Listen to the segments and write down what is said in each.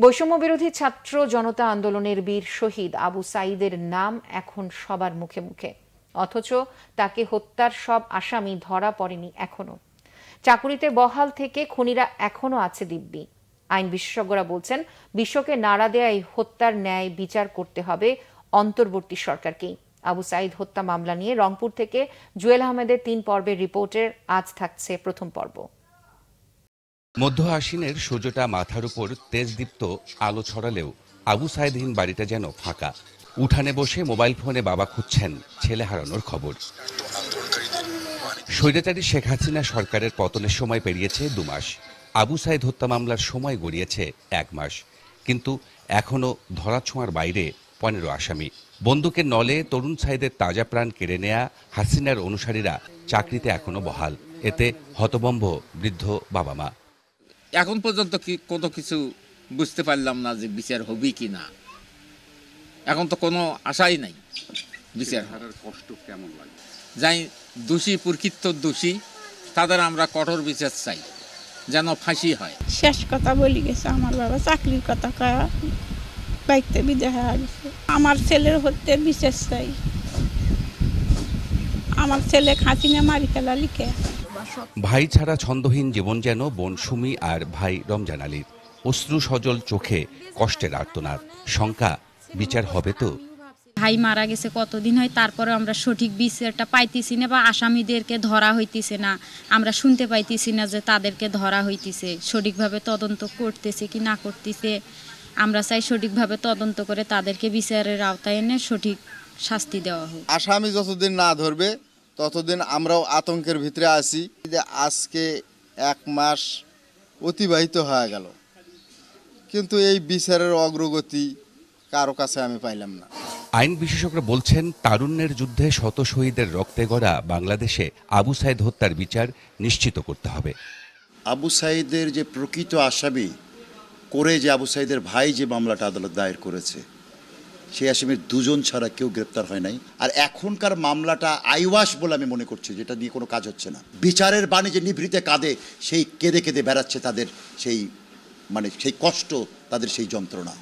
বৈষম্য বিরোধী ছাত্র জনতা আন্দোলনের বীর শহীদ আবু সাঈদের নাম এখন সবার মুখে মুখে, অথচ তাকে হত্যার সব আসামি ধরা পড়েনি এখনো। চাকুরিতে বহাল থেকে খুনিরা এখনো আছে দিব্যি। আইন বিশেষজ্ঞরা বলছেন, বিশ্বকে নাড়া দেয়া এই হত্যার ন্যায় বিচার করতে হবে অন্তর্বর্তী সরকারকেই। আবু সাঈদ হত্যা মামলা নিয়ে রংপুর থেকে জুয়েল আহমেদের 3 পর্বের রিপোর্টের আজ থাকছে প্রথম পর্ব। মধ্য আশ্বিনের সূর্যটা মাথার উপর তেজদীপ্ত আলো ছড়ালেও আবু সাঈদহীন বাড়িটা যেন ফাঁকা। উঠানে বসে মোবাইল ফোনে বাবা খুঁজছেন ছেলে হারানোর খবর। স্বৈরাচারী শেখ হাসিনা সরকারের পতনের সময় পেরিয়েছে 2 মাস। আবু সাঈদ হত্যা মামলার সময় গড়িয়েছে 1 মাস, কিন্তু এখনো ধরাছোঁয়ার বাইরে 15 আসামি। বন্দুকের নলে তরুণ সাঈদের তাজা প্রাণ কেড়ে নেয়া হাসিনার অনুসারীরা চাকরিতে এখনো বহাল। এতে হতভম্ব বৃদ্ধ বাবা মা। এখন পর্যন্ত কোনো কিছু বুঝতে পারলাম না যে বিচার হবে কি না। এখন তো কোনো আশাই নাই বিচার হওয়ার। কষ্ট কেমন লাগে যাই, দোষী প্রকৃত দোষী তাদের আমরা কঠোর বিচার চাই, যেন ফাঁসি হয়। শেষ কথা বলি গেছে আমার বাবা, চাকরির কথা কয়া বাইতে বিদায় হয়ে গেছে। আমার ছেলের হত্যা বিচার চাই। আমার ছেলে হাসিনা মারি ফেলা লিখে। ভাই ছাড়া ছন্দহীন জীবন যেন বোন সুমি আর ভাই রমজান আলীর। অশ্রু সজল চোখে কষ্টের আর্তনাদ, শঙ্কা বিচার হবে তো। ভাই মারা গেছে কতদিন হয়, তারপরে আমরা সঠিক বিচারটা পাইতেছি না, বা আসামিদেরকে ধরা হইতেছে না। আমরা শুনতে পাইতেছি না যে তাদেরকে ধরা হইতেছে, সঠিকভাবে তদন্ত করতেছে কি না করতেছে। আমরা চাই সঠিকভাবে তদন্ত করে তাদেরকে বিচারের আওতায় এনে সঠিক শাস্তি দেওয়া হোক। আসামি যতদিন না ধরবে ততদিন আমরাও আতঙ্কের ভিতরে আছি। আজকে 1 মাস অতিবাহিত হয়ে গেল, কিন্তু এই বিচারের অগ্রগতি কারো কাছে আমি পাইলাম না। আইন বিশেষজ্ঞরা বলছেন, তারুণ্যের যুদ্ধে শত শহীদের রক্তে গড়া বাংলাদেশে আবু সাঈদ হত্যার বিচার নিশ্চিত করতে হবে। আবু সাঈদের যে প্রকৃত আসামি করে যে আবু সাঈদের ভাই যে মামলাটা আদালত দায়ের করেছে, সেই আসামির 2 জন ছাড়া কেউ গ্রেপ্তার হয় নাই। আর এখনকার মামলাটা আইওয়াশ বলে আমি মনে করছি, যেটা নিয়ে কোনো কাজ হচ্ছে না। বিচারের বাণী যে নিভৃতে কাঁদে, সেই কেঁদে কেঁদে বেড়াচ্ছে তাদের সেই সেই কষ্ট, তাদের সেই যন্ত্রণা।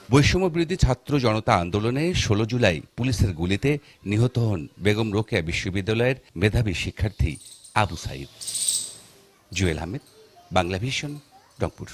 বৈষম্য বিরোধী ছাত্র জনতা আন্দোলনে 16 জুলাই পুলিশের গুলিতে নিহত হন বেগম রোকেয়া বিশ্ববিদ্যালয়ের মেধাবী শিক্ষার্থী আবু সাঈদ। জুয়েল আহমেদ, বাংলা ভিশন, রংপুর।